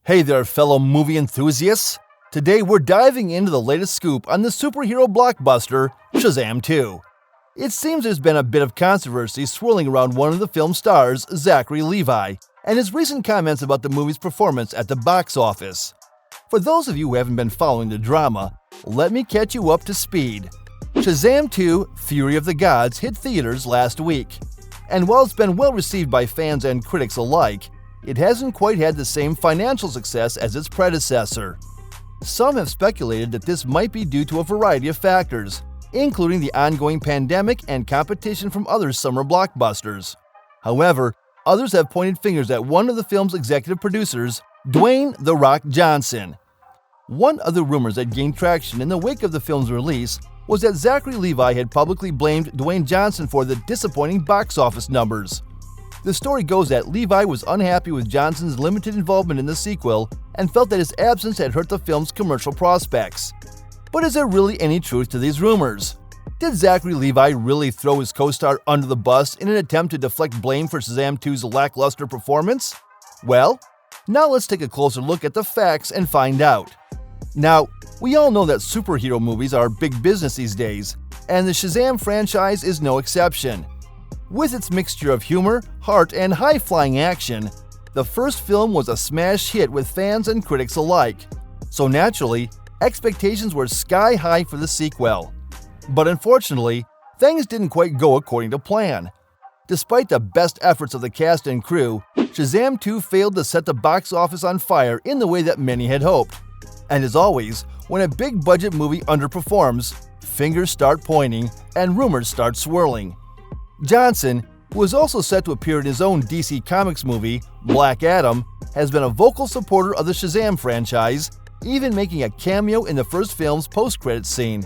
Hey there, fellow movie enthusiasts! Today we're diving into the latest scoop on the superhero blockbuster, Shazam 2. It seems there's been a bit of controversy swirling around one of the film's stars, Zachary Levi, and his recent comments about the movie's performance at the box office. For those of you who haven't been following the drama, let me catch you up to speed. Shazam 2: Fury of the Gods hit theaters last week, and while it's been well received by fans and critics alike, it hasn't quite had the same financial success as its predecessor. Some have speculated that this might be due to a variety of factors, including the ongoing pandemic and competition from other summer blockbusters. However, others have pointed fingers at one of the film's executive producers, Dwayne "The Rock" Johnson. One of the rumors that gained traction in the wake of the film's release was that Zachary Levi had publicly blamed Dwayne Johnson for the disappointing box office numbers. The story goes that Levi was unhappy with Johnson's limited involvement in the sequel and felt that his absence had hurt the film's commercial prospects. But is there really any truth to these rumors? Did Zachary Levi really throw his co-star under the bus in an attempt to deflect blame for Shazam 2's lackluster performance? Well, now let's take a closer look at the facts and find out. Now, we all know that superhero movies are big business these days, and the Shazam franchise is no exception. With its mixture of humor, heart, and high-flying action, the first film was a smash hit with fans and critics alike. So naturally, expectations were sky-high for the sequel. But unfortunately, things didn't quite go according to plan. Despite the best efforts of the cast and crew, Shazam 2 failed to set the box office on fire in the way that many had hoped. And as always, when a big-budget movie underperforms, fingers start pointing and rumors start swirling. Johnson, who is also set to appear in his own DC Comics movie, Black Adam, has been a vocal supporter of the Shazam franchise, even making a cameo in the first film's post-credits scene.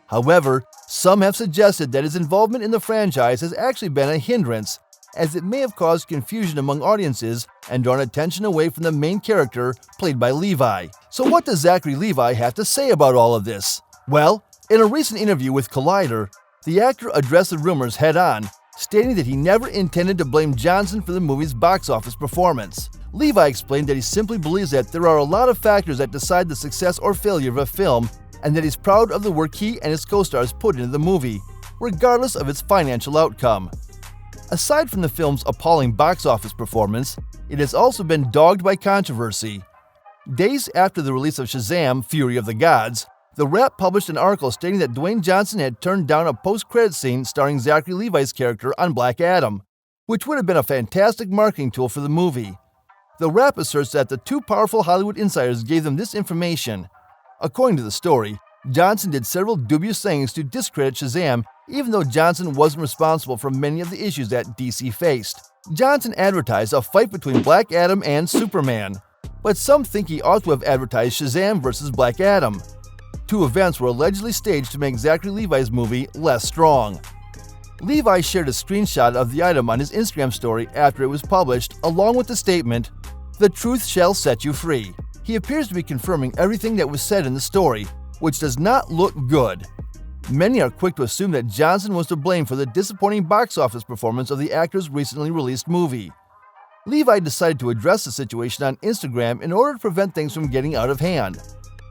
However, some have suggested that his involvement in the franchise has actually been a hindrance, as it may have caused confusion among audiences and drawn attention away from the main character, played by Levi. So what does Zachary Levi have to say about all of this? Well, in a recent interview with Collider, the actor addressed the rumors head-on, stating that he never intended to blame Johnson for the movie's box office performance. Levi explained that he simply believes that there are a lot of factors that decide the success or failure of a film, and that he's proud of the work he and his co-stars put into the movie, regardless of its financial outcome. Aside from the film's appalling box office performance, it has also been dogged by controversy. Days after the release of Shazam: Fury of the Gods, The Wrap published an article stating that Dwayne Johnson had turned down a post-credit scene starring Zachary Levi's character on Black Adam, which would have been a fantastic marketing tool for the movie. The Wrap asserts that the two powerful Hollywood insiders gave them this information. According to the story, Johnson did several dubious things to discredit Shazam, even though Johnson wasn't responsible for many of the issues that DC faced. Johnson advertised a fight between Black Adam and Superman, but some think he ought to have advertised Shazam versus Black Adam. Two events were allegedly staged to make Zachary Levi's movie less strong. Levi shared a screenshot of the item on his Instagram story after it was published, along with the statement, "The truth shall set you free." He appears to be confirming everything that was said in the story, which does not look good. Many are quick to assume that Johnson was to blame for the disappointing box office performance of the actor's recently released movie. Levi decided to address the situation on Instagram in order to prevent things from getting out of hand.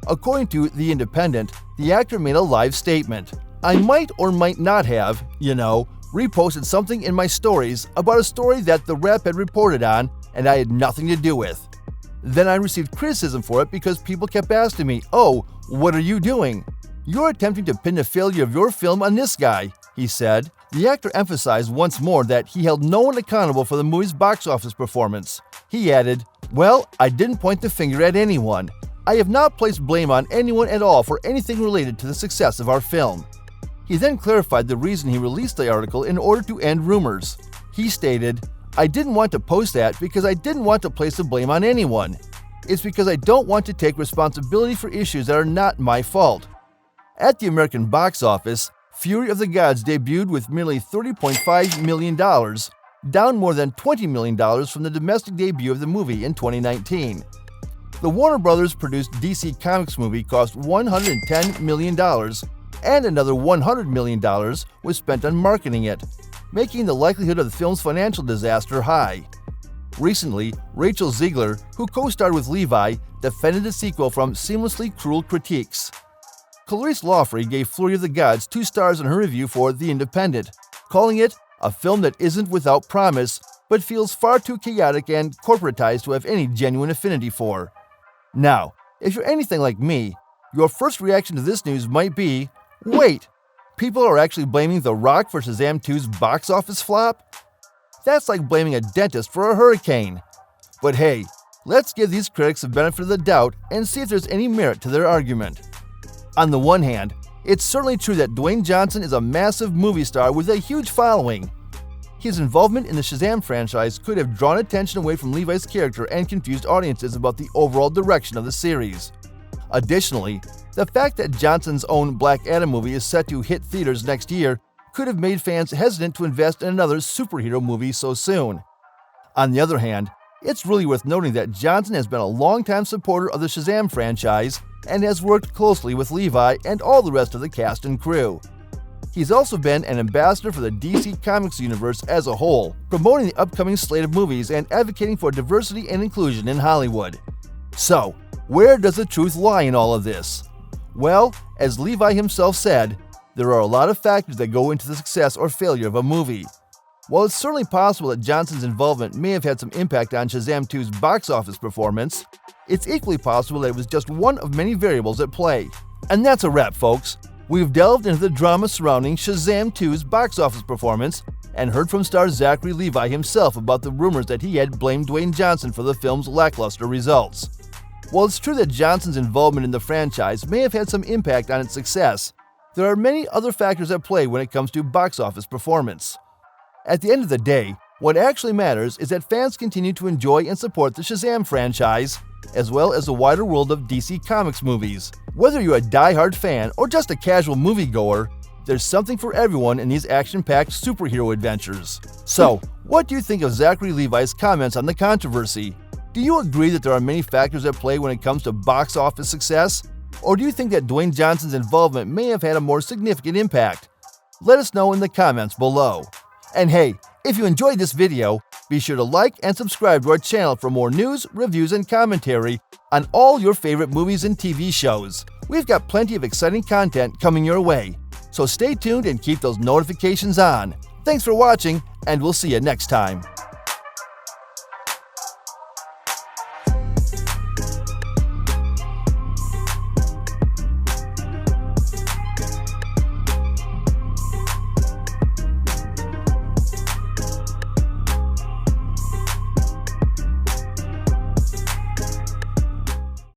According to The Independent, the actor made a live statement. "I might or might not have, reposted something in my stories about a story that The Wrap had reported on and I had nothing to do with. Then I received criticism for it because people kept asking me, 'Oh, what are you doing? You're attempting to pin the failure of your film on this guy,'" he said. The actor emphasized once more that he held no one accountable for the movie's box office performance. He added, "Well, I didn't point the finger at anyone. I have not placed blame on anyone at all for anything related to the success of our film." He then clarified the reason he released the article in order to end rumors. He stated, "I didn't want to post that because I didn't want to place the blame on anyone. It's because I don't want to take responsibility for issues that are not my fault." At the American box office, Fury of the Gods debuted with merely $30.5 million, down more than $20 million from the domestic debut of the movie in 2019. The Warner Brothers-produced DC Comics movie cost $110 million, and another $100 million was spent on marketing it, making the likelihood of the film's financial disaster high. Recently, Rachel Ziegler, who co-starred with Levi, defended the sequel from seamlessly cruel critiques. Clarice Lawfrey gave Flurry of the Gods 2 stars in her review for The Independent, calling it a film that isn't without promise, but feels far too chaotic and corporatized to have any genuine affinity for. Now, if you're anything like me, your first reaction to this news might be, wait, people are actually blaming The Rock for Shazam 2's box office flop? That's like blaming a dentist for a hurricane. But hey, let's give these critics the benefit of the doubt and see if there's any merit to their argument. On the one hand, it's certainly true that Dwayne Johnson is a massive movie star with a huge following. His involvement in the Shazam franchise could have drawn attention away from Levi's character and confused audiences about the overall direction of the series. Additionally, the fact that Johnson's own Black Adam movie is set to hit theaters next year could have made fans hesitant to invest in another superhero movie so soon. On the other hand, it's really worth noting that Johnson has been a longtime supporter of the Shazam franchise and has worked closely with Levi and all the rest of the cast and crew. He's also been an ambassador for the DC Comics universe as a whole, promoting the upcoming slate of movies and advocating for diversity and inclusion in Hollywood. So, where does the truth lie in all of this? Well, as Levi himself said, there are a lot of factors that go into the success or failure of a movie. While it's certainly possible that Johnson's involvement may have had some impact on Shazam 2's box office performance, it's equally possible that it was just one of many variables at play. And that's a wrap, folks. We've delved into the drama surrounding Shazam 2's box office performance and heard from star Zachary Levi himself about the rumors that he had blamed Dwayne Johnson for the film's lackluster results. While it's true that Johnson's involvement in the franchise may have had some impact on its success, there are many other factors at play when it comes to box office performance. At the end of the day, what actually matters is that fans continue to enjoy and support the Shazam franchise, as well as the wider world of DC Comics movies. Whether you're a die-hard fan or just a casual moviegoer, there's something for everyone in these action-packed superhero adventures. So, what do you think of Zachary Levi's comments on the controversy? Do you agree that there are many factors at play when it comes to box office success? Or do you think that Dwayne Johnson's involvement may have had a more significant impact? Let us know in the comments below. And hey, if you enjoyed this video, be sure to like and subscribe to our channel for more news, reviews, and commentary on all your favorite movies and TV shows. We've got plenty of exciting content coming your way, so stay tuned and keep those notifications on. Thanks for watching, and we'll see you next time.